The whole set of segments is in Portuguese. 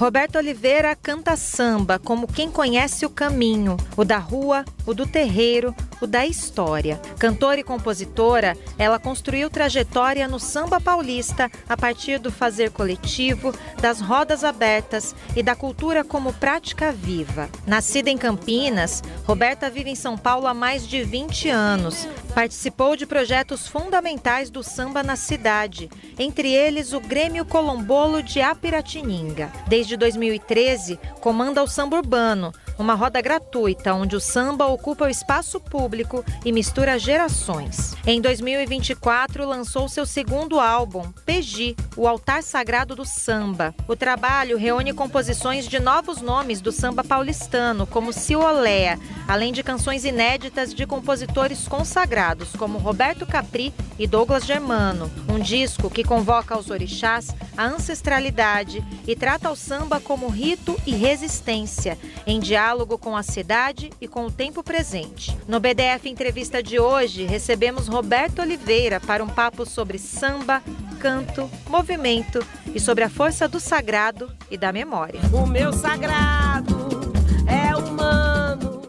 Roberta Oliveira canta samba como quem conhece o caminho, o da rua, o do terreiro, o da história. Cantora e compositora, ela construiu trajetória no samba paulista a partir do fazer coletivo, das rodas abertas e da cultura como prática viva. Nascida em Campinas, Roberta vive em São Paulo há mais de 20 anos. Participou de projetos fundamentais do samba na cidade, entre eles o Grêmio Colombolo de Apiratininga. Desde 2013, comanda o Samba Urbano, uma roda gratuita onde o samba ocupa o espaço público e mistura gerações. Em 2024, lançou seu segundo álbum, PG, o Altar Sagrado do Samba. O trabalho reúne composições de novos nomes do samba paulistano, como Ciolea, além de canções inéditas de compositores consagrados, como Roberto Capri e Douglas Germano. Um disco que convoca aos orixás a ancestralidade e trata o samba como rito e resistência, em diálogo com a cidade e com o tempo presente. No BDF Entrevista de hoje, recebemos Roberta Oliveira para um papo sobre samba, canto, movimento e sobre a força do sagrado e da memória. O meu sagrado é humano.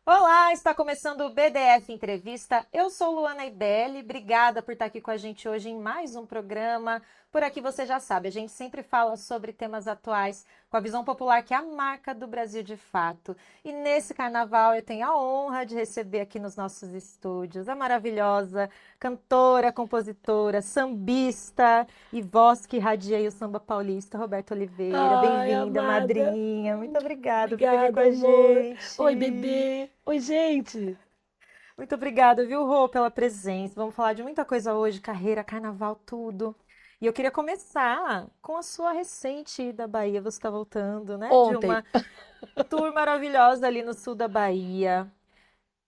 Olá, está começando o BDF Entrevista. Eu sou Luana Ibelli, obrigada por estar aqui com a gente hoje em mais um programa. Por aqui você já sabe, a gente sempre fala sobre temas atuais com a visão popular que é a marca do Brasil de fato. E nesse carnaval eu tenho a honra de receber aqui nos nossos estúdios a maravilhosa cantora, compositora, sambista e voz que irradia o samba paulista, Roberta Oliveira. Bem-vinda, madrinha. Muito obrigada por estar aqui com a gente. Oi, bebê. Oi, gente. Muito obrigada, viu, Rô, pela presença. Vamos falar de muita coisa hoje, carreira, carnaval, tudo. E eu queria começar com a sua recente da Bahia. Você está voltando, né? Ontem. De uma tour maravilhosa ali no sul da Bahia.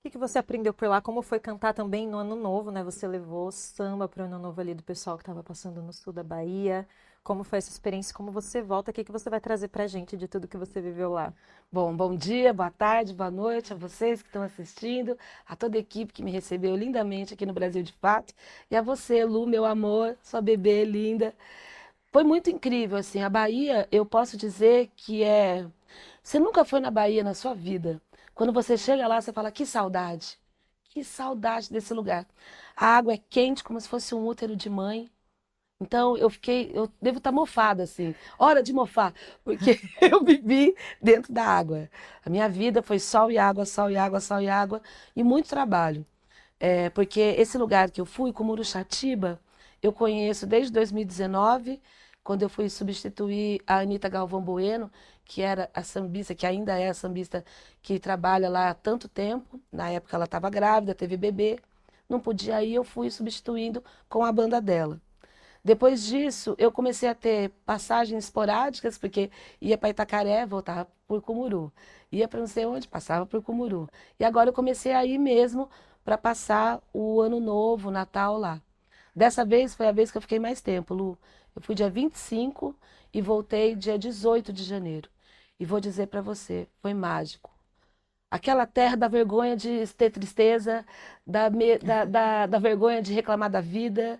O que você aprendeu por lá? Como foi cantar também no Ano Novo, né? Você levou samba para o Ano Novo ali do pessoal que estava passando no sul da Bahia. Como foi essa experiência? Como você volta? O que você vai trazer para a gente de tudo que você viveu lá? Bom dia, boa tarde, boa noite a vocês que estão assistindo, a toda a equipe que me recebeu lindamente aqui no Brasil de Fato, e a você, Lu, meu amor, sua bebê linda. Foi muito incrível, assim, a Bahia, eu posso dizer que é... Você nunca foi na Bahia na sua vida. Quando você chega lá, você fala, que saudade desse lugar. A água é quente como se fosse um útero de mãe. Então eu devo estar mofada assim, hora de mofar, porque eu vivi dentro da água. A minha vida foi sol e água, sol e água, sol e água e muito trabalho. Porque esse lugar que eu fui, Cumuruxatiba, eu conheço desde 2019, quando eu fui substituir a Anita Galvão Bueno, que era a sambista, que ainda é a sambista que trabalha lá há tanto tempo. Na época ela estava grávida, teve bebê, não podia ir, eu fui substituindo com a banda dela. Depois disso, eu comecei a ter passagens esporádicas, porque ia para Itacaré, voltava por Cumuru. Ia para não sei onde, passava por Cumuru. E agora eu comecei a ir mesmo para passar o Ano Novo, o Natal lá. Dessa vez foi a vez que eu fiquei mais tempo, Lu. Eu fui dia 25 e voltei dia 18 de janeiro. E vou dizer para você, foi mágico. Aquela terra da vergonha de ter tristeza, da vergonha de reclamar da vida.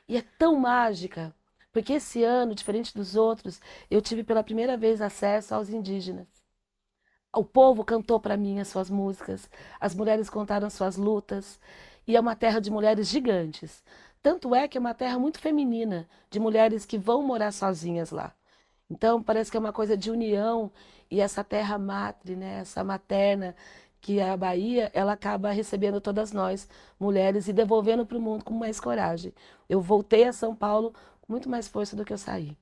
E é tão mágica, porque esse ano, diferente dos outros, eu tive pela primeira vez acesso aos indígenas. O povo cantou para mim as suas músicas, as mulheres contaram suas lutas, e é uma terra de mulheres gigantes. Tanto é que é uma terra muito feminina, de mulheres que vão morar sozinhas lá. Então parece que é uma coisa de união, e essa terra matre, né, essa materna, que é a Bahia, ela acaba recebendo todas nós, mulheres, e devolvendo para o mundo com mais coragem. Eu voltei a São Paulo com muito mais força do que eu saí.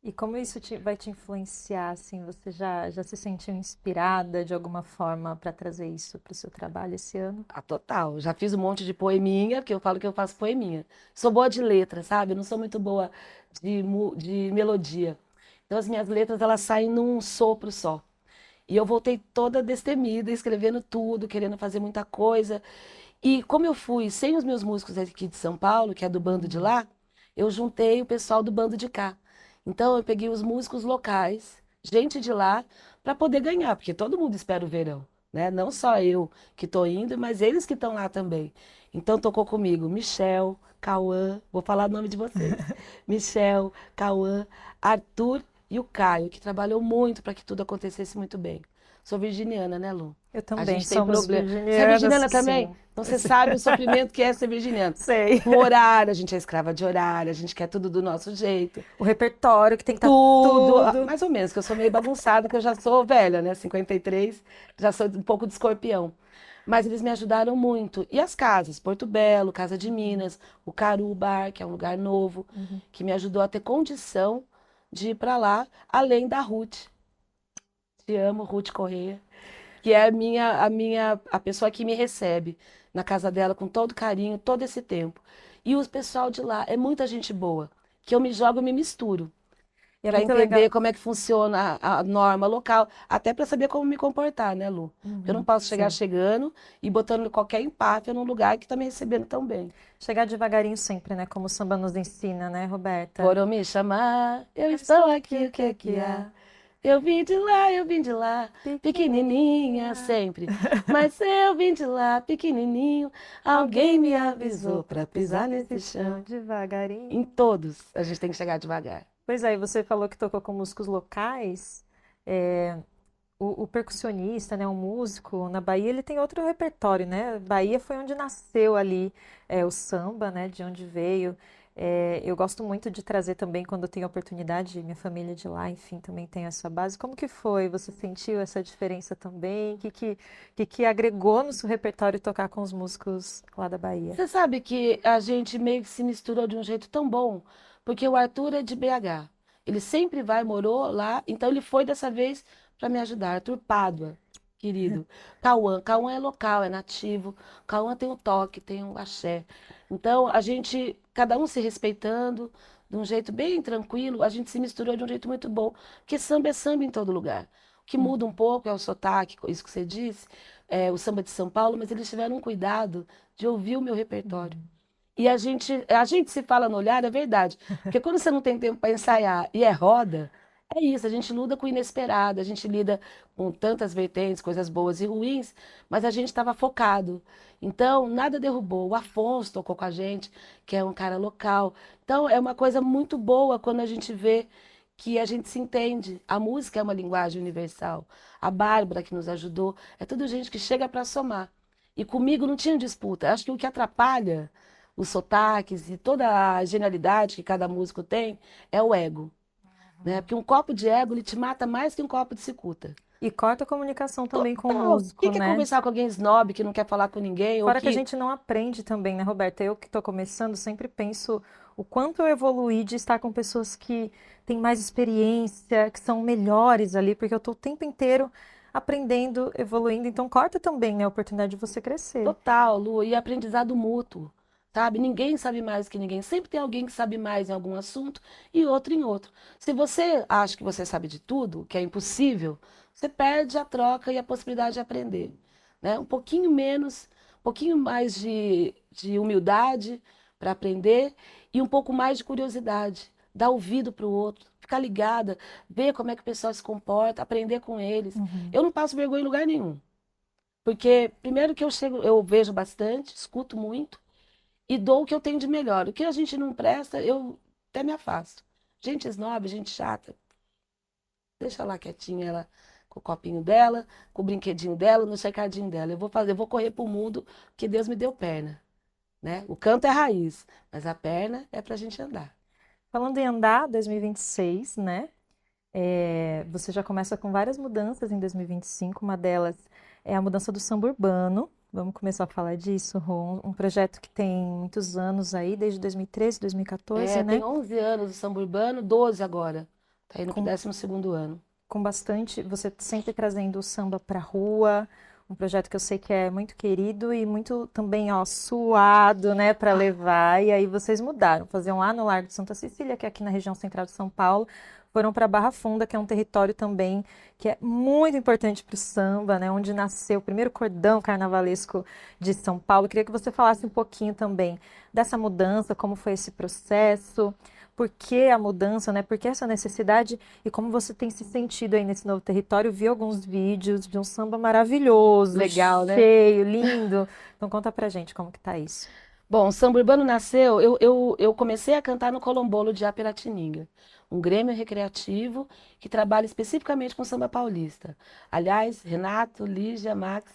E como isso vai te influenciar, assim, você já se sentiu inspirada de alguma forma para trazer isso para o seu trabalho esse ano? Ah, total. Já fiz um monte de poeminha, porque eu falo que eu faço poeminha. Sou boa de letra, sabe? Eu não sou muito boa de melodia. Então as minhas letras, elas saem num sopro só. E eu voltei toda destemida, escrevendo tudo, querendo fazer muita coisa. E como eu fui sem os meus músicos aqui de São Paulo, que é do bando de lá, eu juntei o pessoal do bando de cá. Então eu peguei os músicos locais, gente de lá, para poder ganhar, porque todo mundo espera o verão, né? Não só eu que estou indo, mas eles que estão lá também. Então tocou comigo Michel, Cauã, vou falar o nome de vocês. Michel, Cauã, Arthur e o Caio, que trabalhou muito para que tudo acontecesse muito bem. Sou virginiana, né, Lu? Eu A também, gente tem somos problema. Você é virginianas, virginiana também? sim. Então você sabe o sofrimento que é ser virginiana. Sei. Com horário, a gente é escrava de horário, a gente quer tudo do nosso jeito. O repertório que tem que estar Tudo, tudo. mais ou menos, que eu sou meio bagunçada, que eu já sou velha, né? 53, já sou um pouco de escorpião. Mas eles me ajudaram muito. E as casas, Porto Belo, Casa de Minas, o Caru Bar, que é um lugar novo, que me ajudou a ter condição de ir para lá, além da Ruth. Te amo, Ruth Correia, que é a pessoa que me recebe na casa dela com todo carinho, todo esse tempo. E o pessoal de lá é muita gente boa, que eu me jogo, eu me misturo E é para muito legal. entender como é que funciona a norma local, até para saber como me comportar, né, Lu? Eu não posso chegar Sim. chegando e botando qualquer empáfia num lugar que está me recebendo tão bem. Chegar devagarinho sempre, né? Como o samba nos ensina, né, Roberta? Foram me chamar, eu estou aqui, o que é que há? Eu vim de lá, pequenininha sempre. Mas eu vim de lá, pequenininho, alguém me avisou para pisar nesse chão. devagarinho. Em todos, a gente tem que chegar devagar. Pois é, e você falou que tocou com músicos locais. É, o percussionista, né, o músico na Bahia, ele tem outro repertório, né? Bahia foi onde nasceu ali o samba, né? De onde veio. Eu gosto muito de trazer também, quando eu tenho oportunidade, minha família de lá, enfim, também tem essa base. Como que foi? Você sentiu essa diferença também? O que agregou no seu repertório tocar com os músicos lá da Bahia? Você sabe que a gente meio que se misturou de um jeito tão bom, porque o Arthur é de BH. Ele sempre vai, morou lá, então ele foi dessa vez para me ajudar. Arthur Pádua, querido. Cauã é local, é nativo. Cauã tem um toque, tem um axé. Então a gente, cada um se respeitando, de um jeito bem tranquilo, a gente se misturou de um jeito muito bom, porque samba é samba em todo lugar. O que muda um pouco é o sotaque, isso que você disse, o samba de São Paulo, mas eles tiveram um cuidado de ouvir o meu repertório. E a gente se fala no olhar, é verdade. Porque quando você não tem tempo para ensaiar e é roda, é isso, a gente lida com o inesperado, a gente lida com tantas vertentes, coisas boas e ruins, mas a gente estava focado. Então, nada derrubou. O Afonso tocou com a gente, que é um cara local. Então, é uma coisa muito boa quando a gente vê que a gente se entende. A música é uma linguagem universal. A Bárbara, que nos ajudou, é tudo gente que chega para somar. E comigo não tinha disputa. Acho que o que atrapalha os sotaques e toda a genialidade que cada músico tem é o ego, né? Porque um copo de ego ele te mata mais que um copo de cicuta. E corta a comunicação também com o Total. músico, Quem quer né? conversar com alguém snob que não quer falar com ninguém ou Fora que a que gente não aprende também, né, Roberta? Eu que estou começando, sempre penso o quanto eu evoluí de estar com pessoas que têm mais experiência, que são melhores ali, porque eu estou o tempo inteiro aprendendo, evoluindo. Então, corta também, né, a oportunidade de você crescer. total, Lu, e aprendizado mútuo, sabe? Ninguém sabe mais que ninguém. Sempre tem alguém que sabe mais em algum assunto e outro em outro. Se você acha que você sabe de tudo, que é impossível, você perde a troca e a possibilidade de aprender, né? Um pouquinho menos, um pouquinho mais de humildade para aprender e um pouco mais de curiosidade. Dar ouvido para o outro, ficar ligada, ver como é que o pessoal se comporta, aprender com eles. Uhum. Eu não passo vergonha em lugar nenhum. Porque primeiro que eu chego, eu vejo bastante, escuto muito e dou o que eu tenho de melhor. O que a gente não presta, eu até me afasto. Gente snob, gente chata, deixa lá quietinha ela com o copinho dela, com o brinquedinho dela, no cercadinho dela. Eu vou correr pro mundo que Deus me deu perna, né? O canto é a raiz, mas a perna é pra gente andar. Falando em andar, 2026, né? Você já começa com várias mudanças em 2025. Uma delas é a mudança do samba urbano. Vamos começar a falar disso, Rô. Um projeto que tem muitos anos aí, desde 2013, 2014, Tem né? 11 anos o samba urbano, 12 agora. Tá indo pro Com 12º ano. com bastante, você sempre trazendo o samba para rua, um projeto que eu sei que é muito querido e muito também, ó, suado, né, para levar. E aí vocês mudaram, faziam lá no Largo de Santa Cecília, que é aqui na região central de São Paulo, foram para Barra Funda, que é um território também que é muito importante para o samba, né, onde nasceu o primeiro cordão carnavalesco de São Paulo. Queria que você falasse um pouquinho também dessa mudança, como foi esse processo. Por que a mudança, né? Por que essa necessidade e como você tem se sentido aí nesse novo território? Vi alguns vídeos de um samba maravilhoso, Legal, né? cheio, lindo. Então conta pra gente como que tá isso. Bom, o samba urbano nasceu, eu comecei a cantar no Colombolo de Apiratininga, um grêmio recreativo que trabalha especificamente com samba paulista. Aliás, Renato, Lígia, Max,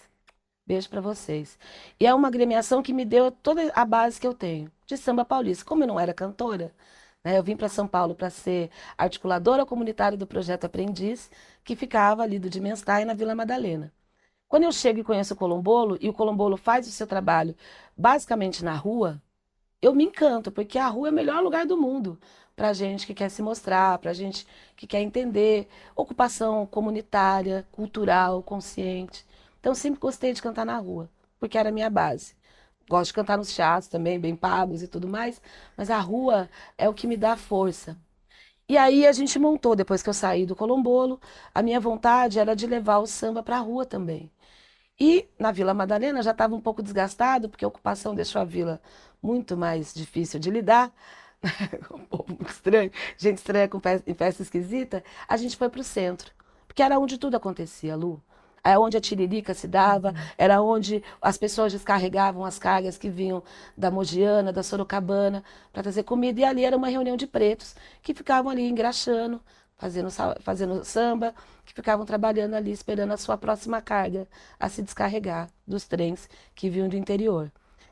beijo para vocês. E é uma agremiação que me deu toda a base que eu tenho de samba paulista. Como eu não era cantora, né, eu vim para São Paulo para ser articuladora comunitária do Projeto Aprendiz, que ficava ali do Dimenstein, na Vila Madalena. Quando eu chego e conheço o Colombolo, e o Colombolo faz o seu trabalho basicamente na rua, eu me encanto, porque a rua é o melhor lugar do mundo para gente que quer se mostrar, para gente que quer entender ocupação comunitária, cultural, consciente. Então, sempre gostei de cantar na rua, porque era a minha base. Gosto de cantar nos teatros também, bem pagos e tudo mais, mas a rua é o que me dá força. E aí a gente montou, depois que eu saí do Colombolo, a minha vontade era de levar o samba para a rua também. E na Vila Madalena já estava um pouco desgastado, porque a ocupação deixou a vila muito mais difícil de lidar. Um povo muito estranho, gente estranha com em festa esquisita. A gente foi para o centro, porque era onde tudo acontecia, Lu. Era onde a tiririca se dava, era onde as pessoas descarregavam as cargas que vinham da Mogiana, da Sorocabana, para trazer comida. E ali era uma reunião de pretos que ficavam ali engraxando, fazendo samba, que ficavam trabalhando ali, esperando a sua próxima carga a se descarregar dos trens que vinham do interior.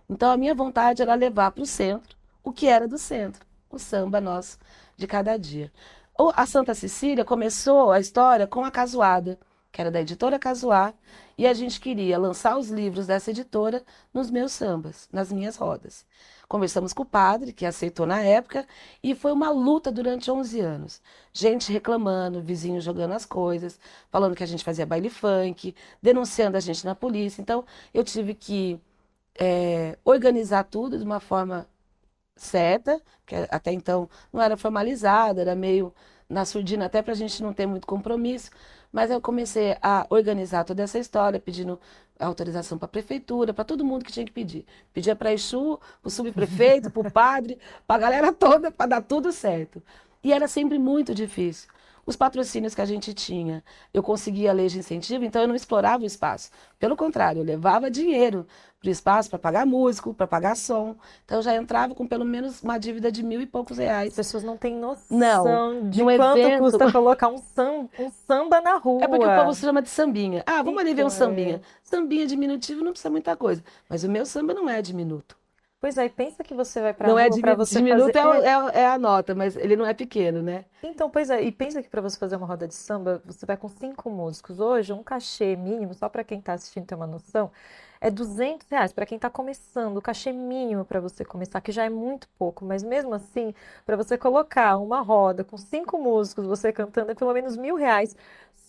Então a minha vontade era levar para o centro o que era do centro, o samba nosso de cada dia. A Santa Cecília começou a história com a Casuada, que era da editora Casuá, e a gente queria lançar os livros dessa editora nos meus sambas, nas minhas rodas. Conversamos com o padre, que aceitou na época, e foi uma luta durante 11 anos. Gente reclamando, vizinhos jogando as coisas, falando que a gente fazia baile funk, denunciando a gente na polícia. Então, eu tive que organizar tudo de uma forma certa, que até então não era formalizada, era meio na surdina, até para a gente não ter muito compromisso. Mas eu comecei a organizar toda essa história, pedindo autorização para a prefeitura, para todo mundo que tinha que pedir. Pedia para a Exu, para o subprefeito, para o padre, para a galera toda, para dar tudo certo. E era sempre muito difícil. Os patrocínios que a gente tinha, eu conseguia a lei de incentivo, então eu não explorava o espaço. Pelo contrário, eu levava dinheiro para o espaço para pagar músico, para pagar som. Então eu já entrava com pelo menos uma dívida de 1.000 e poucos As reais. pessoas não têm Não, noção de num quanto evento. custa colocar um samba na É porque o povo rua. chama de sambinha. Ah, vamos ali ver um Então, sambinha. Sambinha diminutivo não precisa muita coisa. Mas o meu samba não é diminuto. Pois é, e pensa que você vai pra Não é rua para você diminuto, fazer. é a nota, mas ele não é pequeno, né? Então, pois é, e pensa que para você fazer uma roda de samba, você vai com 5 músicos. Hoje, um cachê mínimo, só para quem está assistindo ter uma noção, é R$ 200 para quem está começando. O cachê mínimo para você começar, que já é muito pouco, mas mesmo assim, para você colocar uma roda com 5 músicos, você cantando, é pelo menos R$ 1.000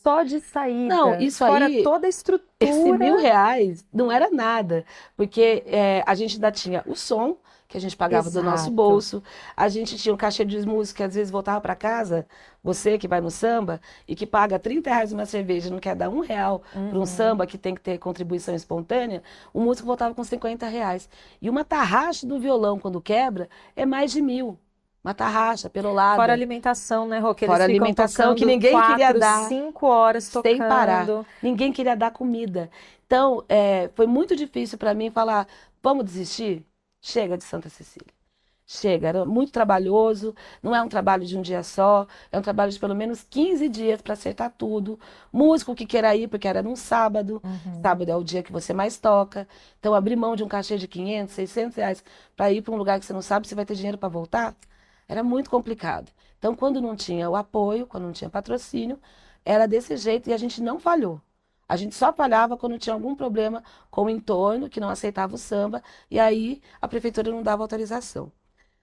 só de Não, saída, isso fora aí, toda a esse estrutura. R$ 1.000 não era nada, porque a gente ainda tinha o som, que a gente pagava do nosso Exato. bolso, a gente tinha um cachê de música, que às vezes voltava para casa, você que vai no samba, e que paga R$ 30 uma cerveja, não quer dar R$ 1 para um Uhum. samba que tem que ter contribuição espontânea, o músico voltava com R$ 50. E uma tarraxa do violão, quando quebra, é mais de 1.000. Uma tarraxa, Fora a perolada, alimentação, né, Rô? Que eles fora a ficam alimentação que tocando ninguém queria quatro, dar. 5 horas Sem parar. tocando. Ninguém queria dar comida. Então, foi muito difícil para mim falar: vamos desistir? Chega de Santa Cecília. Chega, era muito trabalhoso, não é um trabalho de um dia só, é um trabalho de pelo menos 15 dias para acertar tudo. Músico que queira ir, porque era num sábado, Uhum. sábado é o dia que você mais toca. Então, abrir mão de um cachê de 500, R$ 600 para ir para um lugar que você não sabe se vai ter dinheiro para voltar, era muito complicado. Então, quando não tinha o apoio, quando não tinha patrocínio, era desse jeito e a gente não falhou. A gente só falhava quando tinha algum problema com o entorno, que não aceitava o samba, e aí a prefeitura não dava autorização.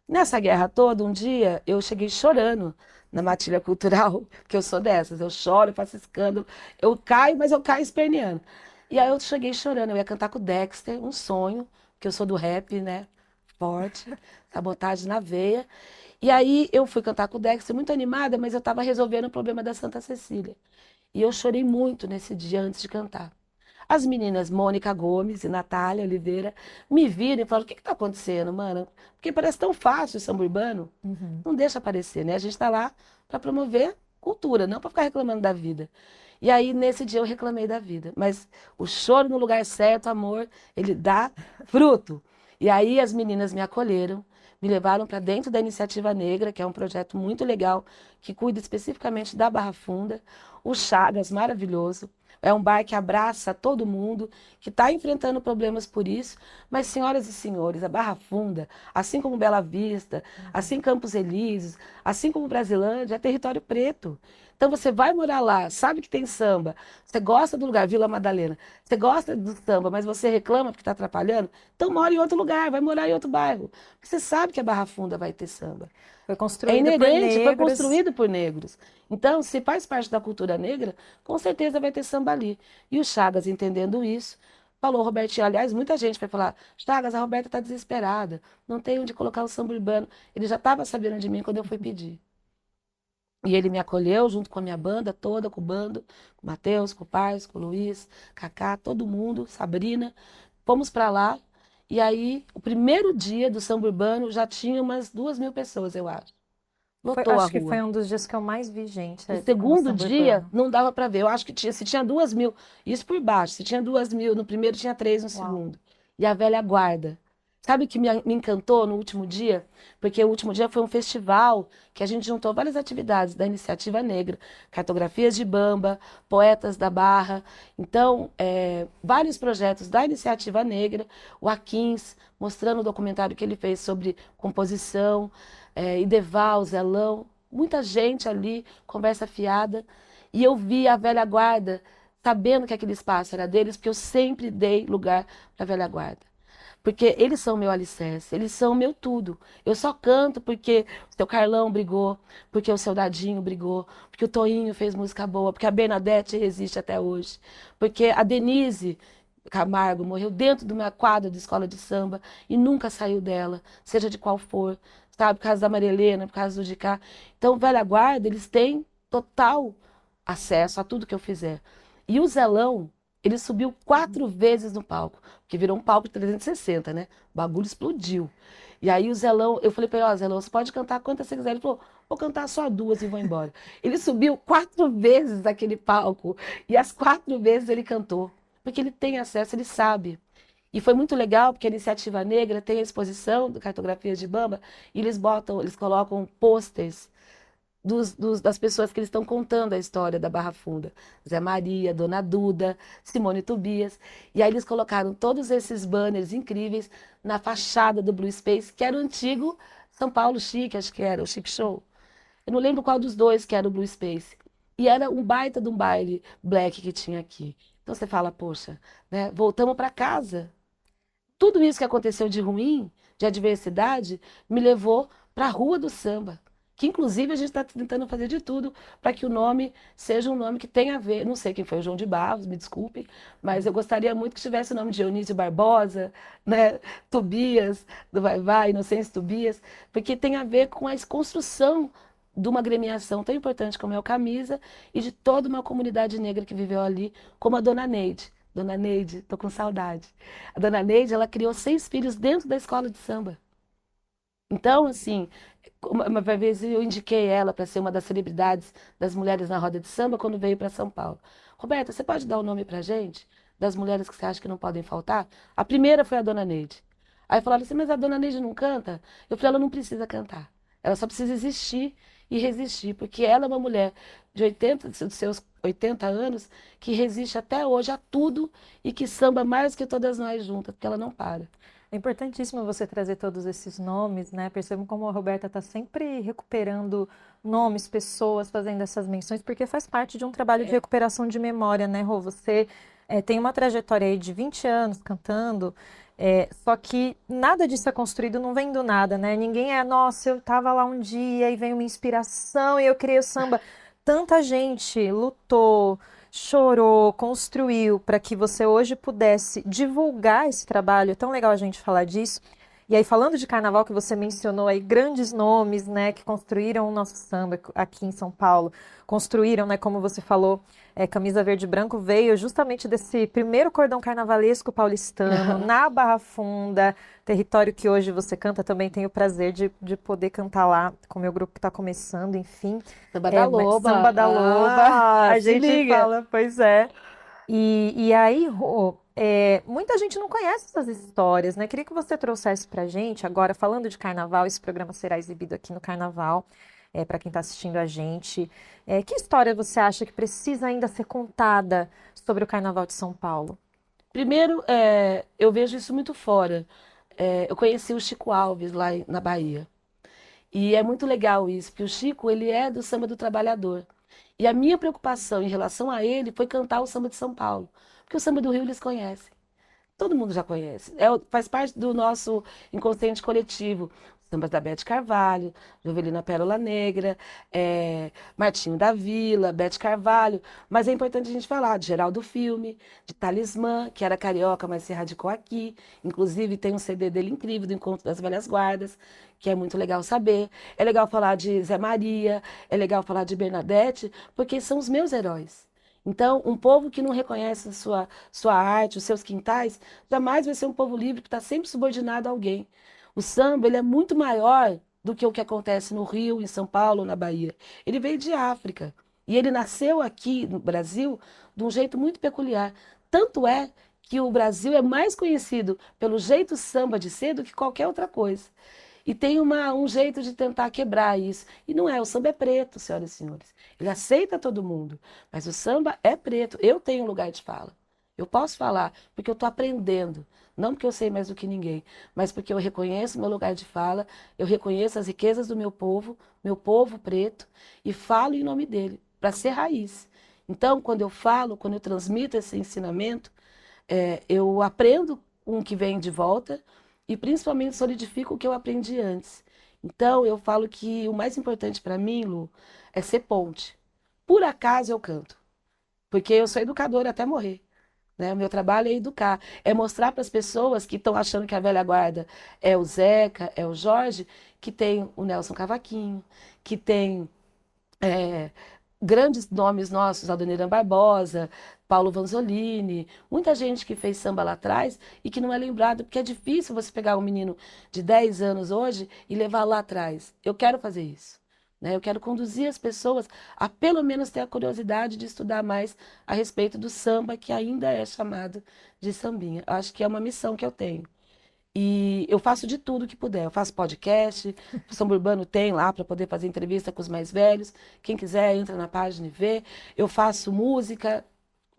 Nessa guerra toda, um dia eu cheguei chorando na matilha cultural, que eu sou dessas, eu choro, eu faço escândalo, eu caio, mas eu caio esperneando. E aí eu cheguei chorando, eu ia cantar com o Dexter, um sonho, que eu sou do rap, né? Forte, sabotagem na veia. E aí eu fui cantar com o Dexter, muito animada, mas eu estava resolvendo o problema da Santa Cecília. E eu chorei muito nesse dia antes de cantar. As meninas Mônica Gomes e Natália Oliveira me viram e falaram: o que está acontecendo, mano? Porque parece tão fácil o samba urbano. Uhum. Não deixa aparecer, né? A gente está lá para promover cultura, não para ficar reclamando da vida. E aí, nesse dia, eu reclamei da vida. Mas o choro no lugar certo, amor, ele dá fruto. E aí as meninas me acolheram, me levaram para dentro da Iniciativa Negra, que é um projeto muito legal, que cuida especificamente da Barra Funda. O Chagas, maravilhoso. É um bar que abraça todo mundo, que está enfrentando problemas por isso. Mas, senhoras e senhores, a Barra Funda, assim como Bela Vista, assim Campos Elíseos, assim como Brasilândia, é território preto. Então você vai morar lá, sabe que tem samba, você gosta do lugar, Vila Madalena, você gosta do samba, mas você reclama porque está atrapalhando, então mora em outro lugar, vai morar em outro bairro. Porque você sabe que a Barra Funda vai ter samba. Foi É construída por inerente, foi negros. construído por negros. Então, se faz parte da cultura negra, com certeza vai ter samba ali. E o Chagas, entendendo isso, falou, Robertinho, aliás, muita gente vai falar, Chagas, a Roberta está desesperada, não tem onde colocar o samba urbano. Ele já estava sabendo de mim quando eu fui pedir. E ele me acolheu junto com a minha banda toda, com o bando, com o Matheus, com o Paz, com o Luiz, Cacá, todo mundo, Sabrina. Fomos para lá. E aí, o primeiro dia do samba urbano já tinha umas 2.000 pessoas, eu acho. Lotou a Acho que foi rua. um dos dias que eu mais vi gente O no segundo samba dia urbano. não dava para ver. Eu acho que tinha, se tinha 2.000, isso por baixo, se tinha 2.000, no primeiro tinha 3 no Uau. segundo. E a velha guarda. Sabe o que me encantou no último dia? Porque o último dia foi um festival que a gente juntou várias atividades da Iniciativa Negra, cartografias de Bamba, poetas da Barra. Então, vários projetos da Iniciativa Negra, o Aquins, mostrando o documentário que ele fez sobre composição, Ideval, Zelão, muita gente ali, conversa fiada. E eu vi a velha guarda sabendo que aquele espaço era deles, porque eu sempre dei lugar para a velha guarda. Porque eles são meu alicerce, eles são meu tudo. Eu só canto porque o seu Carlão brigou, porque o seu Dadinho brigou, porque o Toinho fez música boa, porque a Bernadette resiste até hoje, porque a Denise Camargo morreu dentro de uma quadra de escola de samba e nunca saiu dela, seja de qual for, sabe? Por causa da Maria Helena, por causa do Dicá. Então, velha guarda, eles têm total acesso a tudo que eu fizer. E o Zelão, ele subiu 4 vezes no palco, porque virou um palco de 360, né? O bagulho explodiu. E aí o Zelão, eu falei para ele, ó, Zelão, você pode cantar quantas você quiser. Ele falou, vou cantar só 2 e vou embora. Ele subiu 4 vezes aquele palco, e as 4 vezes ele cantou, porque ele tem acesso, ele sabe. E foi muito legal, porque a Iniciativa Negra tem a exposição do Cartografias de Bamba, e eles colocam pôsteres das pessoas que eles estão contando a história da Barra Funda. Zé Maria, Dona Duda, Simone Tobias. E aí eles colocaram todos esses banners incríveis na fachada do Blue Space, que era o antigo São Paulo Chique, acho que era, o Chic Show. Eu não lembro qual dos dois que era o Blue Space. E era um baita de um baile black que tinha aqui. Então você fala, poxa, né, voltamos para casa. Tudo isso que aconteceu de ruim, de adversidade, me levou para a Rua do Samba. Que inclusive a gente está tentando fazer de tudo para que o nome seja um nome que tenha a ver. Não sei quem foi o João de Barros, me desculpe, mas eu gostaria muito que tivesse o nome de Dionísio Barbosa, né? Tobias, do Vai Vai, Inocêncio Tobias, porque tem a ver com a construção de uma agremiação tão importante como é o Camisa e de toda uma comunidade negra que viveu ali, como a Dona Neide. Dona Neide, tô com saudade. A Dona Neide, ela criou 6 filhos dentro da escola de samba. Então, assim, uma vez eu indiquei ela para ser uma das celebridades das mulheres na roda de samba quando veio para São Paulo. Roberta, você pode dar o nome para gente das mulheres que você acha que não podem faltar? A primeira foi a Dona Neide. Aí falaram assim, mas a Dona Neide não canta? Eu falei, ela não precisa cantar. Ela só precisa existir e resistir, porque ela é uma mulher de 80, dos seus 80 anos que resiste até hoje a tudo e que samba mais que todas nós juntas, porque ela não para. É importantíssimo você trazer todos esses nomes, né? Percebam como a Roberta está sempre recuperando nomes, pessoas, fazendo essas menções, porque faz parte de um trabalho de recuperação de memória, né, Rô? Você tem uma trajetória aí de 20 anos cantando, só que nada disso é construído, não vem do nada, né? Ninguém nossa, eu estava lá um dia e veio uma inspiração e eu criei o samba. Tanta gente lutou, chorou, construiu para que você hoje pudesse divulgar esse trabalho. É tão legal a gente falar disso. E aí, falando de carnaval, que você mencionou aí grandes nomes, né, que construíram o nosso samba aqui em São Paulo, construíram, né, como você falou, Camisa Verde e Branco veio justamente desse primeiro cordão carnavalesco paulistano, na Barra Funda, território que hoje você canta, também tenho o prazer de poder cantar lá com o meu grupo que está começando, enfim. Samba da Loba. Samba da Loba, a se gente liga. fala, pois é. E aí, Rô, muita gente não conhece essas histórias, né? Queria que você trouxesse pra gente, agora falando de carnaval, esse programa será exibido aqui no carnaval, para quem está assistindo a gente. Que história você acha que precisa ainda ser contada sobre o Carnaval de São Paulo? Primeiro, eu vejo isso muito fora. Eu conheci o Chico Alves lá na Bahia. E é muito legal isso, porque o Chico, ele é do samba do trabalhador. E a minha preocupação em relação a ele foi cantar o samba de São Paulo. Porque o samba do Rio eles conhecem. Todo mundo já conhece. Faz parte do nosso inconsciente coletivo. Sambas da Bete Carvalho, Jovelina Pérola Negra, Martinho da Vila, Bete Carvalho. Mas é importante a gente falar de Geraldo Filme, de Talismã, que era carioca, mas se radicou aqui. Inclusive tem um CD dele incrível, do Encontro das Velhas Guardas, que é muito legal saber. É legal falar de Zé Maria, é legal falar de Bernadette, porque são os meus heróis. Então, um povo que não reconhece a sua arte, os seus quintais, jamais vai ser um povo livre que está sempre subordinado a alguém. O samba, ele é muito maior do que o que acontece no Rio, em São Paulo, na Bahia. Ele veio de África e ele nasceu aqui no Brasil de um jeito muito peculiar. Tanto é que o Brasil é mais conhecido pelo jeito samba de ser do que qualquer outra coisa. E tem um jeito de tentar quebrar isso. E não é, o samba é preto, senhoras e senhores. Ele aceita todo mundo, mas o samba é preto. Eu tenho um lugar de fala. Eu posso falar porque eu estou aprendendo. Não porque eu sei mais do que ninguém, mas porque eu reconheço meu lugar de fala, eu reconheço as riquezas do meu povo preto, e falo em nome dele, para ser raiz. Então, quando eu falo, quando eu transmito esse ensinamento, eu aprendo com o que vem de volta e principalmente solidifico o que eu aprendi antes. Então, eu falo que o mais importante para mim, Lu, é ser ponte. Por acaso eu canto, porque eu sou educadora até morrer. Né? O meu trabalho é educar, é mostrar para as pessoas que estão achando que a velha guarda é o Zeca, é o Jorge, que tem o Nelson Cavaquinho, que tem é, grandes nomes nossos, Adoniran Barbosa, Paulo Vanzolini, muita gente que fez samba lá atrás e que não é lembrado, porque é difícil você pegar um menino de 10 anos hoje e levar lá atrás. Eu quero fazer isso. Né? Eu quero conduzir as pessoas a pelo menos ter a curiosidade de estudar mais a respeito do samba, que ainda é chamado de sambinha. Eu acho que é uma missão que eu tenho. E eu faço de tudo que puder. Eu faço podcast, o Samba Urbano tem lá para poder fazer entrevista com os mais velhos. Quem quiser, entra na página e vê. Eu faço música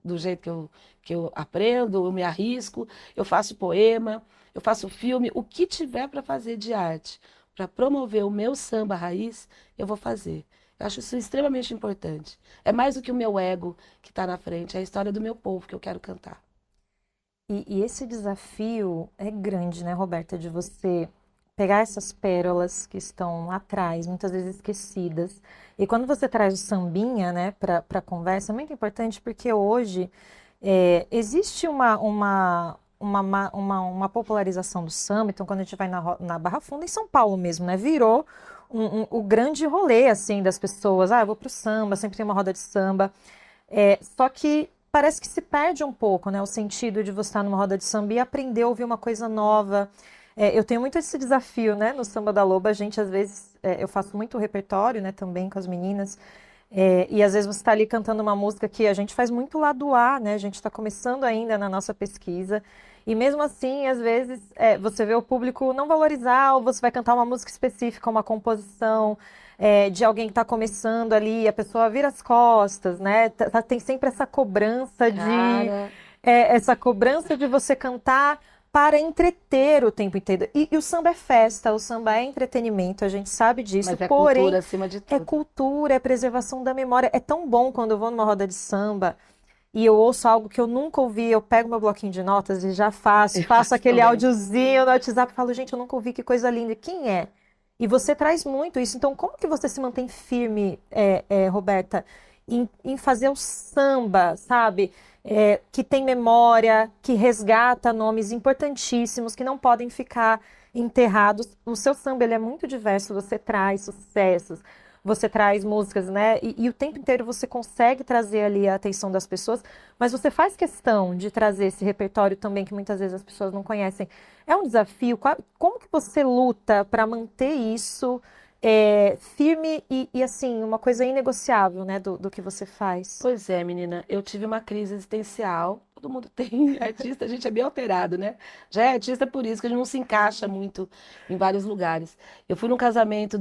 do jeito que eu aprendo, eu me arrisco. Eu faço poema, eu faço filme. O que tiver para fazer de arte, para promover o meu samba raiz, eu vou fazer. Eu acho isso extremamente importante. É mais do que o meu ego que está na frente, é a história do meu povo que eu quero cantar. E esse desafio é grande, né, Roberta, de você pegar essas pérolas que estão lá atrás, muitas vezes esquecidas. E quando você traz o sambinha, né, para a conversa, é muito importante porque hoje existe uma popularização do samba. Então, quando a gente vai na Barra Funda, em São Paulo mesmo, né, virou o grande rolê, assim, das pessoas. Ah, eu vou pro samba, sempre tem uma roda de samba. Só que parece que se perde um pouco, né, o sentido de você estar numa roda de samba e aprender a ouvir uma coisa nova. Eu tenho muito esse desafio, né, no Samba da Loba. A gente, às vezes, eu faço muito repertório, né, também com as meninas. E às vezes você está ali cantando uma música que a gente faz muito lado A, né, a gente está começando ainda na nossa pesquisa. E mesmo assim, às vezes, você vê o público não valorizar, ou você vai cantar uma música específica, uma composição de alguém que está começando ali, a pessoa vira as costas, né? Tem sempre essa cobrança Cara, essa cobrança de você cantar para entreter o tempo inteiro. E o samba é festa, o samba é entretenimento, a gente sabe disso, mas é porém cultura acima de é tudo. cultura, é preservação da memória. É tão bom quando eu vou numa roda de samba e eu ouço algo que eu nunca ouvi, eu pego meu bloquinho de notas e já faço, Eu faço faço aquele também. áudiozinho no WhatsApp e falo, gente, eu nunca ouvi, que coisa linda. Quem é? E você traz muito isso. Então, como que você se mantém firme, Roberta, em fazer o samba, sabe? Que tem memória, que resgata nomes importantíssimos, que não podem ficar enterrados. O seu samba, ele é muito diverso, você traz sucessos, você traz músicas, né? E o tempo inteiro você consegue trazer ali a atenção das pessoas, mas você faz questão de trazer esse repertório também que muitas vezes as pessoas não conhecem. É um desafio. Como que você luta para manter isso firme e assim, uma coisa inegociável, né, do que você faz. Pois é, menina, eu tive uma crise existencial. Todo mundo tem, artista, a gente é bem alterado, né? Já é artista por isso que a gente não se encaixa muito em vários lugares. Eu fui num casamento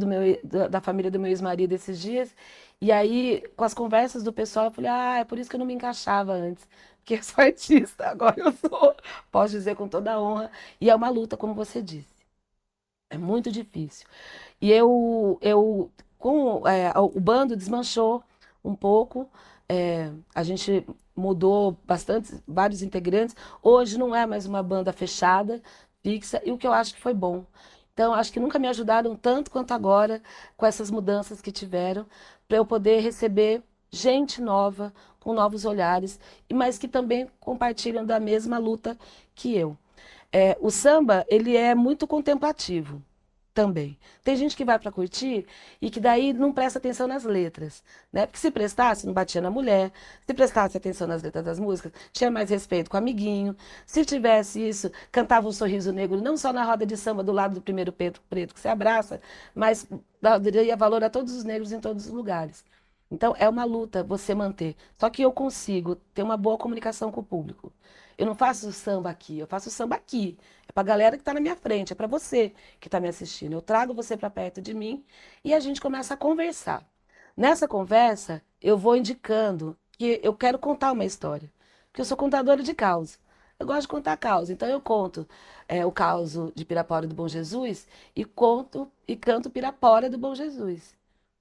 da família do meu ex-marido esses dias, e aí, com as conversas do pessoal, eu falei, é por isso que eu não me encaixava antes. Porque eu sou artista, agora eu sou, posso dizer com toda a honra. E é uma luta, como você disse. É muito difícil. E o bando desmanchou um pouco, a gente mudou bastante, vários integrantes. Hoje não é mais uma banda fechada, fixa, e o que eu acho que foi bom. Então, acho que nunca me ajudaram tanto quanto agora com essas mudanças que tiveram, para eu poder receber gente nova, com novos olhares, mas que também compartilham da mesma luta que eu. O samba, ele é muito contemplativo também. Tem gente que vai para curtir e que daí não presta atenção nas letras, né? Porque se prestasse, não batia na mulher, se prestasse atenção nas letras das músicas, tinha mais respeito com o amiguinho. Se tivesse isso, cantava um sorriso negro, não só na roda de samba do lado do primeiro preto que se abraça, mas daria valor a todos os negros em todos os lugares. Então é uma luta você manter. Só que eu consigo ter uma boa comunicação com o público. Eu não faço samba aqui, eu faço samba aqui. É para a galera que está na minha frente, é para você que está me assistindo. Eu trago você para perto de mim e a gente começa a conversar. Nessa conversa, eu vou indicando que eu quero contar uma história, porque eu sou contadora de caos. Eu gosto de contar caos, então eu conto o caos de Pirapora do Bom Jesus e conto e canto Pirapora do Bom Jesus,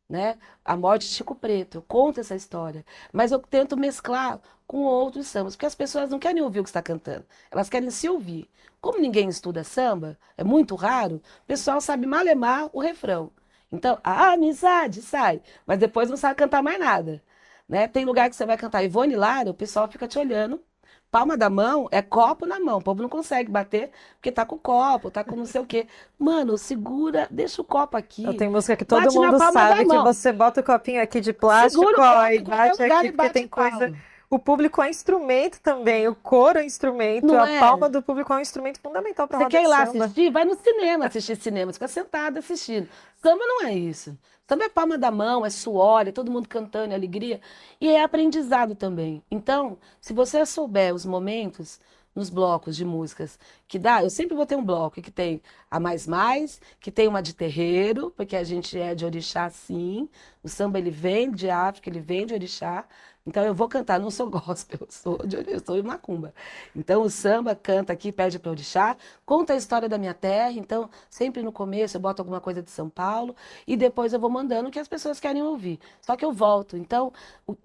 né? A morte de Chico Preto, eu conto essa história, mas eu tento mesclar com outros sambas, porque as pessoas não querem ouvir o que está cantando, elas querem se ouvir. Como ninguém estuda samba, é muito raro, o pessoal sabe malemar o refrão. Então, a amizade sai, mas depois não sabe cantar mais nada, né? Tem lugar que você vai cantar Ivone Lara, o pessoal fica te olhando. Palma da mão é copo na mão. O povo não consegue bater porque tá com o copo, tá com não sei o quê. Mano, segura, deixa o copo Eu aqui. tenho música que todo Bate na mundo palma da sabe que mão. você bota o copinho aqui de plástico, Segura o ó, copo e em qualquer bate lugar aqui, e porque bate tem coisa. palma. O público é instrumento também, o coro é instrumento, Não a é? palma do público é um instrumento fundamental para Você roda quer ir de lá samba. assistir? Vai no cinema assistir cinema. Você fica sentado assistindo. Samba não é isso. Samba é palma da mão, é suor, é todo mundo cantando, é alegria. E é aprendizado também. Então, se você souber os momentos nos blocos de músicas que dá, eu sempre vou ter um bloco que tem a mais, que tem uma de terreiro, porque a gente é de orixá sim. O samba ele vem de África, ele vem de orixá. Então eu vou cantar, não sou gospel, eu sou macumba. Então o samba canta aqui, pede para orixá, conta a história da minha terra. Então sempre no começo eu boto alguma coisa de São Paulo e depois eu vou mandando o que as pessoas querem ouvir. Só que eu volto. Então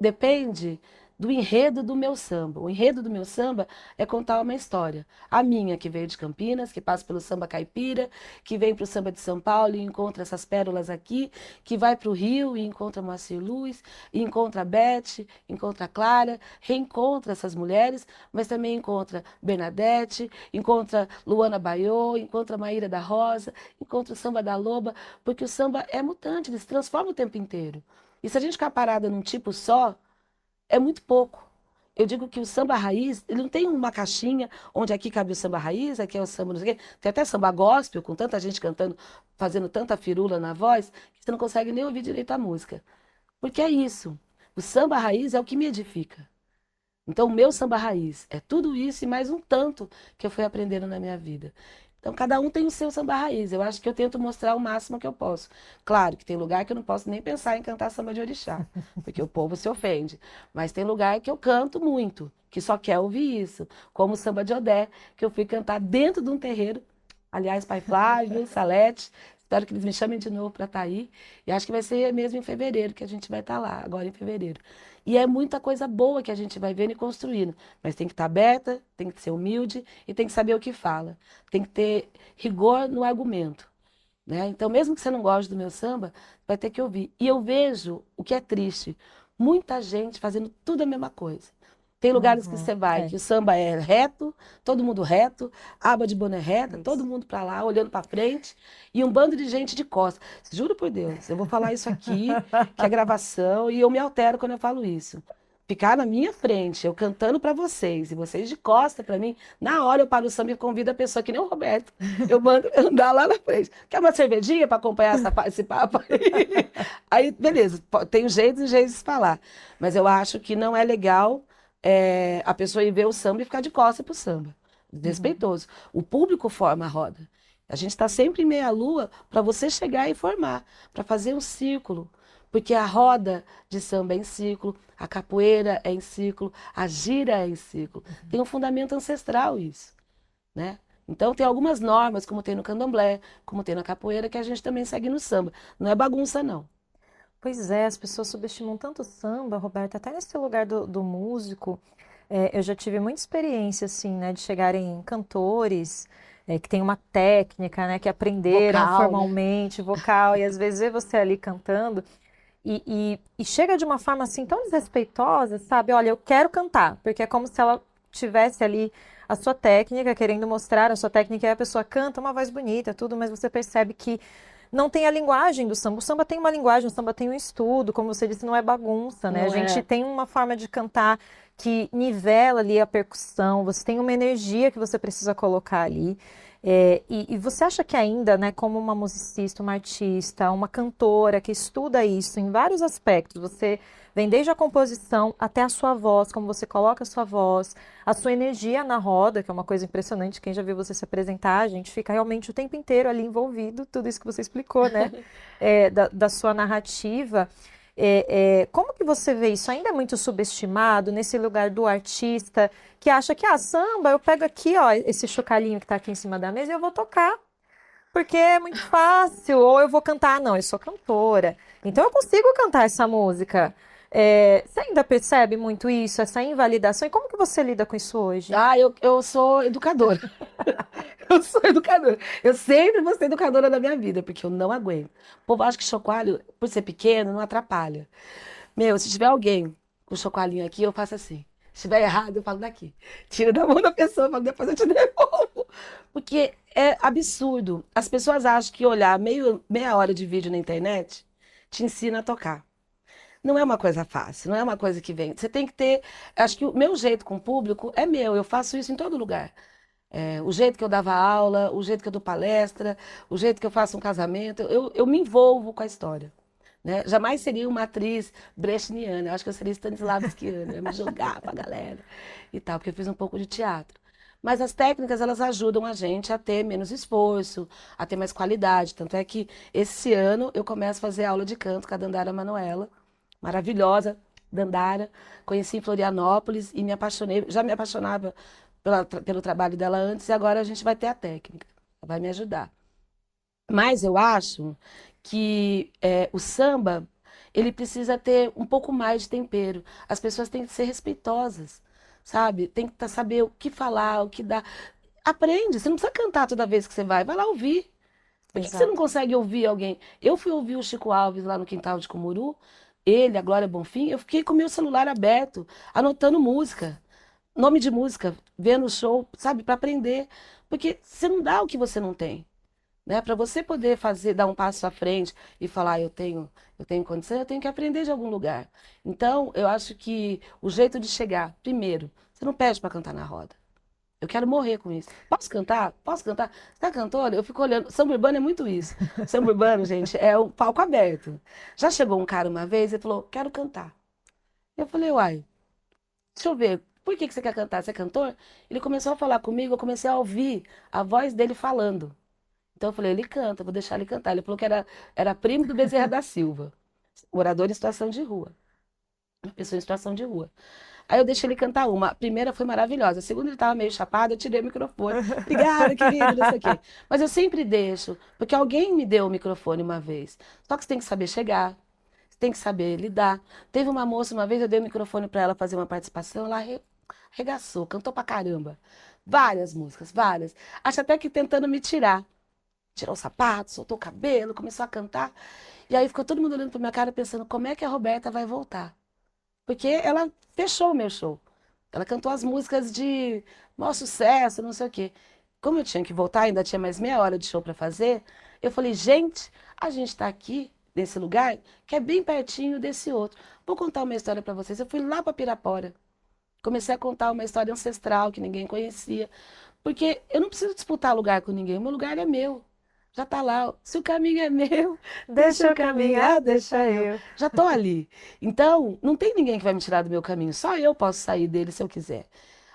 depende do enredo do meu samba. O enredo do meu samba é contar uma história. A minha, que veio de Campinas, que passa pelo samba caipira, que vem para o samba de São Paulo e encontra essas pérolas aqui, que vai para o Rio e encontra Moacir Luz, e encontra a Beth, encontra a Clara, reencontra essas mulheres, mas também encontra Bernadette, encontra Luana Baiô, encontra Maíra da Rosa, encontra o samba da Loba, porque o samba é mutante, ele se transforma o tempo inteiro. E se a gente ficar parada num tipo só, é muito pouco. Eu digo que o samba raiz, ele não tem uma caixinha onde aqui cabe o samba raiz, aqui é o samba, não sei o quê. Tem até samba gospel, com tanta gente cantando, fazendo tanta firula na voz, que você não consegue nem ouvir direito a música. Porque é isso. O samba raiz é o que me edifica. Então, o meu samba raiz é tudo isso e mais um tanto que eu fui aprendendo na minha vida. Então, cada um tem o seu samba raiz. Eu acho que eu tento mostrar o máximo que eu posso. Claro que tem lugar que eu não posso nem pensar em cantar samba de orixá, porque o povo se ofende. Mas tem lugar que eu canto muito, que só quer ouvir isso. Como o samba de Odé, que eu fui cantar dentro de um terreiro. Aliás, Pai Flávio, Salete, espero que eles me chamem de novo para estar aí. E acho que vai ser mesmo em fevereiro que a gente vai estar lá, agora em fevereiro. E é muita coisa boa que a gente vai vendo e construindo. Mas tem que estar aberta, tem que ser humilde e tem que saber o que fala. Tem que ter rigor no argumento, né? Então, mesmo que você não goste do meu samba, vai ter que ouvir. E eu vejo o que é triste. Muita gente fazendo tudo a mesma coisa. Tem lugares que Uhum, você vai, que o samba é reto, todo mundo reto, aba de boné reta, todo mundo para lá, olhando para frente, e um bando de gente de costas. Juro por Deus, eu vou falar isso aqui, que é gravação, e eu me altero quando eu falo isso. ficar na minha frente, eu cantando pra vocês, e vocês de costa pra mim, na hora eu paro o samba e convido a pessoa, que nem o Roberto, eu mando andar lá na frente. Quer uma cervejinha pra acompanhar esse papo aí? Aí, beleza, tem jeitos e jeitos de falar. Mas eu acho que não é legal a pessoa ir ver o samba e ficar de costa pro samba. Desrespeitoso. O público forma a roda. A gente está sempre em meia-lua para você chegar e formar, para fazer um círculo. Porque a roda de samba é em círculo, a capoeira é em círculo, a gira é em círculo. Tem um fundamento ancestral isso, né? Então tem algumas normas, como tem no candomblé, como tem na capoeira, que a gente também segue no samba. Não é bagunça, não. Pois é, as pessoas subestimam tanto o samba, Roberta, até nesse lugar do músico. Eu já tive muita experiência, assim, né, de chegarem cantores que têm uma técnica, né, que aprenderam Vocal, né? formalmente, vocal, e às vezes vê você ali cantando e chega de uma forma assim tão desrespeitosa, sabe? Olha, eu quero cantar, porque é como se ela tivesse ali a sua técnica, querendo mostrar a sua técnica, e a pessoa canta uma voz bonita, tudo, mas você percebe que não tem a linguagem do samba. O samba tem uma linguagem, o samba tem um estudo, como você disse, não é bagunça, né? Não A gente é. tem uma forma de cantar que nivela ali a percussão, você tem uma energia que você precisa colocar ali. E você acha que ainda, né, como uma musicista, uma artista, uma cantora que estuda isso em vários aspectos, você vem desde a composição até a sua voz, como você coloca a sua voz, a sua energia na roda, que é uma coisa impressionante, quem já viu você se apresentar, a gente fica realmente o tempo inteiro ali envolvido, tudo isso que você explicou, né, da sua narrativa. Como que você vê isso? Ainda é muito subestimado nesse lugar do artista que acha que, samba, eu pego aqui, ó, esse chocalhinho que tá aqui em cima da mesa e eu vou tocar, porque é muito fácil, ou eu vou cantar, não, eu sou cantora, então eu consigo cantar essa música. Você ainda percebe muito isso, essa invalidação? E como que você lida com isso hoje? Ah, eu sou educadora. Eu sou educadora. Eu sempre vou ser educadora da minha vida, porque eu não aguento. O povo acha que chocalho, por ser pequeno, não atrapalha. Meu, se tiver alguém com chocalhinho aqui, eu faço assim. Se estiver errado, eu falo daqui. Tira da mão da pessoa, eu falo, depois eu te devolvo. Porque é absurdo. As pessoas acham que olhar meia hora de vídeo na internet te ensina a tocar. Não é uma coisa fácil, não é uma coisa que vem. Você tem que ter. Acho que o meu jeito com o público é meu, eu faço isso em todo lugar. O jeito que eu dava aula, o jeito que eu dou palestra, o jeito que eu faço um casamento, eu me envolvo com a história. Né? Jamais seria uma atriz brechniana, eu acho que eu seria Stanislavskiana, eu ia me jogar pra galera e tal, porque eu fiz um pouco de teatro. Mas as técnicas, elas ajudam a gente a ter menos esforço, a ter mais qualidade. Tanto é que esse ano eu começo a fazer aula de canto com a Dandara Manuela, maravilhosa Dandara. Conheci em Florianópolis e me apaixonei, já me apaixonava pelo trabalho dela antes e agora a gente vai ter a técnica, vai me ajudar. Mas eu acho que o samba, ele precisa ter um pouco mais de tempero. As pessoas têm que ser respeitosas, sabe? Tem que saber o que falar, o que dar. Aprende, você não precisa cantar toda vez que você vai lá ouvir. Por que você não Exato. consegue ouvir alguém? Eu fui ouvir o Chico Alves lá no quintal de Cumuru, ele, a Glória Bonfim, eu fiquei com o meu celular aberto, anotando música, nome de música, vendo o show, sabe, para aprender. Porque você não dá o que você não tem. Né? Para você poder fazer, dar um passo à frente e falar, eu tenho condição, eu tenho que aprender de algum lugar. Então, eu acho que o jeito de chegar, primeiro, você não pede para cantar na roda. Eu quero morrer com isso. Posso cantar? Posso cantar? Você tá cantora? Eu fico olhando. Samba urbano é muito isso. Samba urbano, gente, é um palco aberto. Já chegou um cara uma vez e falou, quero cantar. Eu falei, uai, deixa eu ver, por que você quer cantar? Você é cantor? Ele começou a falar comigo, eu comecei a ouvir a voz dele falando. Então eu falei, ele canta, vou deixar ele cantar. Ele falou que era primo do Bezerra da Silva, morador em situação de rua. Uma pessoa em situação de rua. Aí eu deixei ele cantar uma. A primeira foi maravilhosa. A segunda ele estava meio chapado, eu tirei o microfone. Obrigada, querido, não sei o quê. Mas eu sempre deixo, porque alguém me deu o microfone uma vez. Só que você tem que saber chegar, você tem que saber lidar. Teve uma moça, uma vez eu dei o microfone para ela fazer uma participação, ela arregaçou, cantou pra caramba. Várias músicas, várias. Acho até que tentando me tirar. Tirou o sapato, soltou o cabelo, começou a cantar. E aí ficou todo mundo olhando pra minha cara pensando como é que a Roberta vai voltar. Porque ela fechou o meu show. Ela cantou as músicas de maior sucesso, não sei o quê. Como eu tinha que voltar, ainda tinha mais meia hora de show para fazer, eu falei, gente, a gente tá aqui nesse lugar que é bem pertinho desse outro. Vou contar uma história para vocês. Eu fui lá para Pirapora. Comecei a contar uma história ancestral que ninguém conhecia. Porque eu não preciso disputar lugar com ninguém. O meu lugar é meu. Já está lá. Se o caminho é meu, deixa eu caminhar, deixa eu. Já estou ali. Então, não tem ninguém que vai me tirar do meu caminho. Só eu posso sair dele se eu quiser.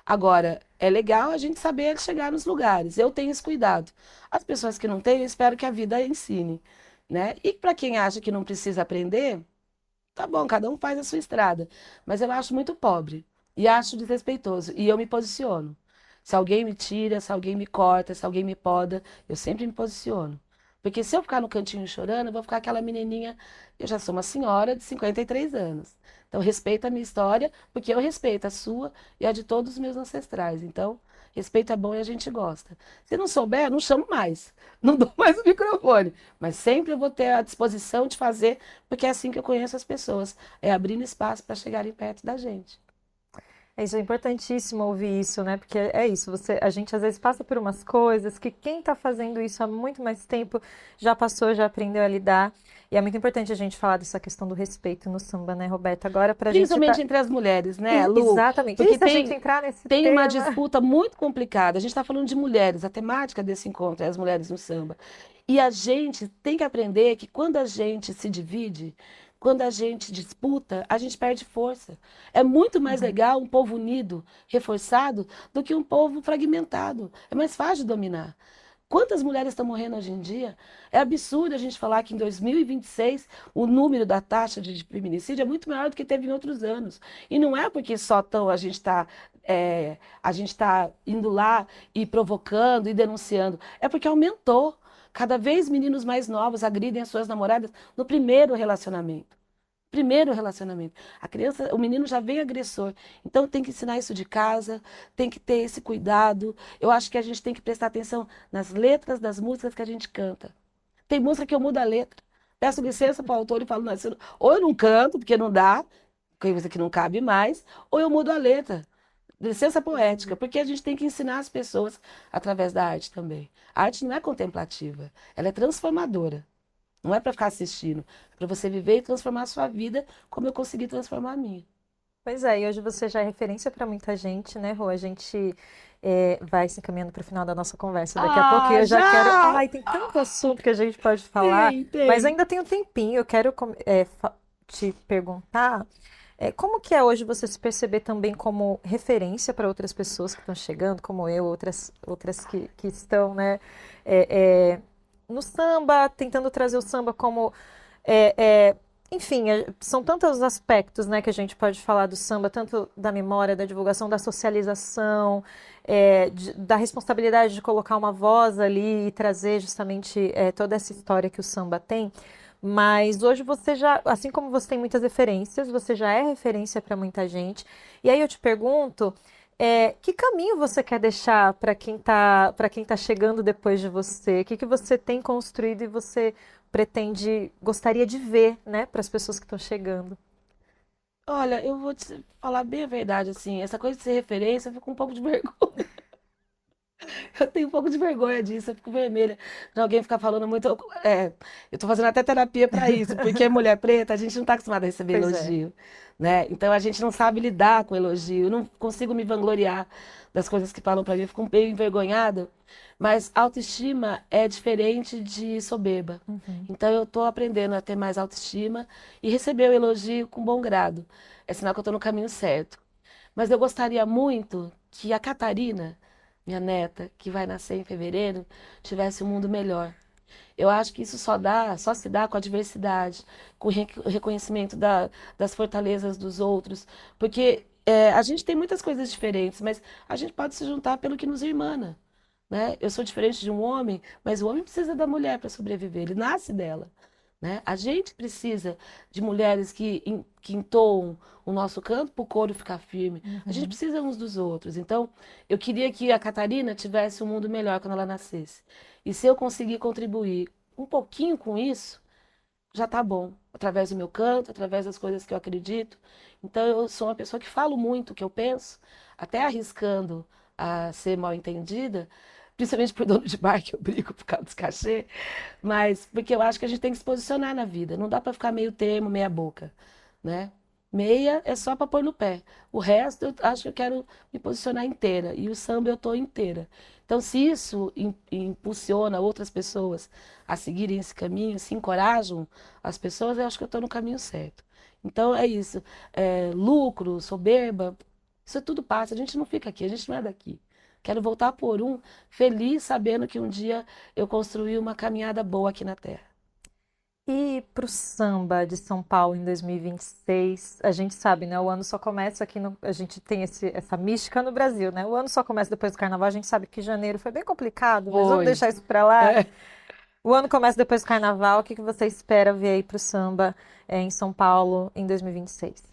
Agora, é legal a gente saber chegar nos lugares. Eu tenho esse cuidado. As pessoas que não têm, eu espero que a vida ensine, né? E para quem acha que não precisa aprender, tá bom, cada um faz a sua estrada. Mas eu acho muito pobre e acho desrespeitoso. E eu me posiciono. Se alguém me tira, se alguém me corta, se alguém me poda, eu sempre me posiciono. Porque se eu ficar no cantinho chorando, eu vou ficar aquela menininha. Eu já sou uma senhora de 53 anos. Então, respeita a minha história, porque eu respeito a sua e a de todos os meus ancestrais. Então, respeito é bom e a gente gosta. Se não souber, não chamo mais. Não dou mais o microfone. Mas sempre eu vou ter a disposição de fazer, porque é assim que eu conheço as pessoas. É abrindo espaço para chegarem perto da gente. É isso, é importantíssimo ouvir isso, né? Porque é isso, a gente às vezes passa por umas coisas que quem está fazendo isso há muito mais tempo já passou, já aprendeu a lidar. E é muito importante a gente falar dessa questão do respeito no samba, né, Roberta? Agora pra gente Principalmente entre as mulheres, né, Lu? Exatamente. Porque E se a gente entrar nesse tem tema... uma disputa muito complicada. A gente está falando de mulheres, a temática desse encontro é as mulheres no samba. E a gente tem que aprender que quando a gente se divide, quando a gente disputa, a gente perde força. É muito mais legal um povo unido, reforçado, do que um povo fragmentado. É mais fácil de dominar. Quantas mulheres estão morrendo hoje em dia? É absurdo a gente falar que em 2026 o número da taxa de feminicídio é muito maior do que teve em outros anos. E não é porque só tão a gente tá indo lá e provocando e denunciando. É porque aumentou. Cada vez meninos mais novos agridem as suas namoradas no primeiro relacionamento. Primeiro relacionamento. A criança, o menino já vem agressor. Então tem que ensinar isso de casa, tem que ter esse cuidado. Eu acho que a gente tem que prestar atenção nas letras das músicas que a gente canta. Tem música que eu mudo a letra. Peço licença para o autor e falo, não, ou eu não canto, porque não dá, coisa que não cabe mais, ou eu mudo a letra. Licença poética, porque a gente tem que ensinar as pessoas através da arte também. A arte não é contemplativa, ela é transformadora. Não é para ficar assistindo, é para você viver e transformar a sua vida como eu consegui transformar a minha. Pois é, e hoje você já é referência para muita gente, né, Rô? A gente vai se encaminhando para o final da nossa conversa daqui a pouco e eu já quero. Ai, tem tanto assunto que a gente pode falar, Tem. mas ainda tem um tempinho. Eu quero te perguntar como que é hoje você se perceber também como referência para outras pessoas que estão chegando, como eu, outras que estão, né, no samba, tentando trazer o samba como. é, é, Enfim, são tantos aspectos, né, que a gente pode falar do samba, tanto da memória, da divulgação, da socialização, da responsabilidade de colocar uma voz ali e trazer justamente toda essa história que o samba tem. Mas hoje você já, assim como você tem muitas referências, você já é referência para muita gente. E aí eu te pergunto, que caminho você quer deixar para quem tá chegando depois de você? O que você tem construído e você gostaria de ver, né, para as pessoas que estão chegando? Olha, eu vou te falar bem a verdade, assim, essa coisa de ser referência, eu fico com um pouco de vergonha. Eu tenho um pouco de vergonha disso, eu fico vermelha de alguém ficar falando muito. Eu tô fazendo até terapia para isso, porque mulher preta, a gente não tá acostumada a receber Pois é. elogio, né? Então a gente não sabe lidar com elogio, eu não consigo me vangloriar das coisas que falam para mim, eu fico meio envergonhada, mas autoestima é diferente de soberba. Então eu tô aprendendo a ter mais autoestima e receber o elogio com bom grado. É sinal que eu tô no caminho certo. Mas eu gostaria muito que a Catarina, minha neta, que vai nascer em fevereiro, tivesse um mundo melhor. Eu acho que isso só se dá com a diversidade, com o reconhecimento das fortalezas dos outros, porque a gente tem muitas coisas diferentes, mas a gente pode se juntar pelo que nos irmana, né? Eu sou diferente de um homem, mas o homem precisa da mulher para sobreviver, ele nasce dela, né? A gente precisa de mulheres que entoam o nosso canto para o couro ficar firme. A gente precisa uns dos outros. Então, eu queria que a Catarina tivesse um mundo melhor quando ela nascesse. E se eu conseguir contribuir um pouquinho com isso, já está bom. Através do meu canto, através das coisas que eu acredito. Então, eu sou uma pessoa que falo muito o que eu penso, até arriscando a ser mal entendida, principalmente por dono de bar, que eu brigo por causa dos cachê, mas porque eu acho que a gente tem que se posicionar na vida. Não dá para ficar meio termo, meia boca, né? Meia é só para pôr no pé. O resto eu acho que eu quero me posicionar inteira. E o samba eu tô inteira. Então, se isso impulsiona outras pessoas a seguirem esse caminho, se encorajam as pessoas, eu acho que eu estou no caminho certo. Então, é isso. Lucro, soberba, isso tudo passa. A gente não fica aqui, a gente não é daqui. Quero voltar por feliz sabendo que um dia eu construí uma caminhada boa aqui na Terra. E para o samba de São Paulo em 2026, a gente sabe, né? O ano só começa aqui no. A gente tem essa mística no Brasil, né? O ano só começa depois do carnaval, a gente sabe que janeiro foi bem complicado, mas vamos Foi. deixar isso para lá. É. O ano começa depois do carnaval, o que você espera ver aí para o samba em São Paulo em 2026?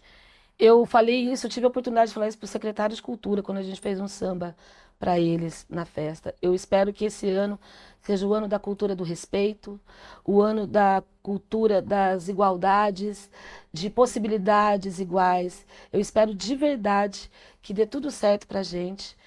Eu falei isso, eu tive a oportunidade de falar isso para o secretário de Cultura quando a gente fez um samba para eles na festa. Eu espero que esse ano seja o ano da cultura do respeito, o ano da cultura das igualdades, de possibilidades iguais. Eu espero de verdade que dê tudo certo para a gente.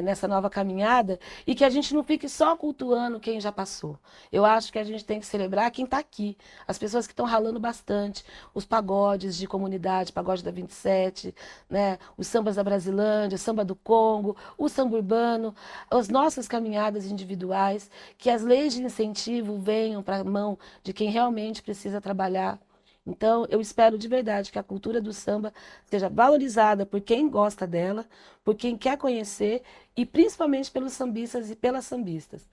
Nessa nova caminhada e que a gente não fique só cultuando quem já passou. Eu acho que a gente tem que celebrar quem está aqui, as pessoas que estão ralando bastante, os pagodes de comunidade, pagode da 27, né? Os sambas da Brasilândia, samba do Congo, o samba urbano, as nossas caminhadas individuais, que as leis de incentivo venham para a mão de quem realmente precisa trabalhar. Então, eu espero de verdade que a cultura do samba seja valorizada por quem gosta dela, por quem quer conhecer e principalmente pelos sambistas e pelas sambistas.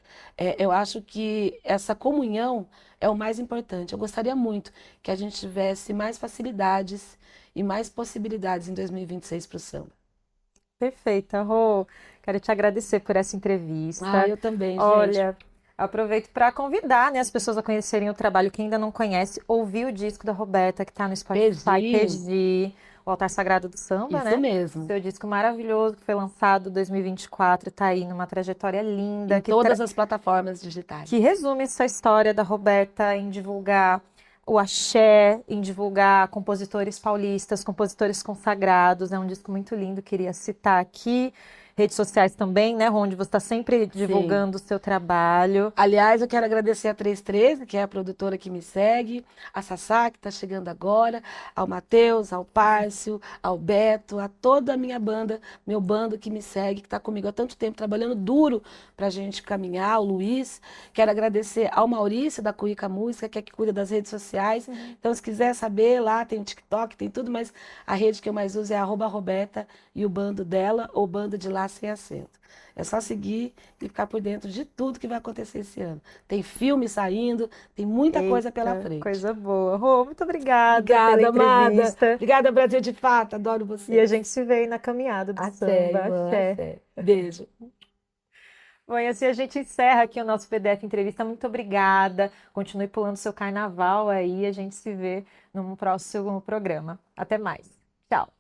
Eu acho que essa comunhão é o mais importante. Eu gostaria muito que a gente tivesse mais facilidades e mais possibilidades em 2026 para o samba. Perfeita, Rô. Quero te agradecer por essa entrevista. Eu também, gente. Olha, aproveito para convidar, né, as pessoas a conhecerem o trabalho. Quem ainda não conhece, ouvir o disco da Roberta, que está no Spotify, Pedi, o Altar Sagrado do Samba, né? Isso mesmo. Seu disco maravilhoso, que foi lançado em 2024, está aí numa trajetória linda. Em todas as plataformas digitais. Que resume essa história da Roberta em divulgar o axé, em divulgar compositores paulistas, compositores consagrados. É um disco muito lindo, queria citar aqui. Redes sociais também, né, onde você está sempre divulgando o seu trabalho. Aliás, eu quero agradecer a 313, que é a produtora que me segue, a Sassá, que está chegando agora, ao Matheus, ao Párcio, ao Beto, a toda a minha banda, meu bando que me segue, que está comigo há tanto tempo, trabalhando duro para a gente caminhar, o Luiz. Quero agradecer ao Maurício, da Cuíca Música, que é que cuida das redes sociais. Então, se quiser saber, lá tem o TikTok, tem tudo, mas a rede que eu mais uso é @Roberta e o bando dela, ou bando de lá sem acento. É só seguir e ficar por dentro de tudo que vai acontecer esse ano. Tem filme saindo, tem muita coisa pela frente. Coisa boa. Rô, muito obrigada Obrigada, pela entrevista. amada. Obrigada, Brasil de Fato. Adoro você. E a gente se vê aí na caminhada do samba. Até. Beijo. Bom, e assim a gente encerra aqui o nosso PDF Entrevista. Muito obrigada. Continue pulando seu carnaval aí. A gente se vê num próximo programa. Até mais. Tchau.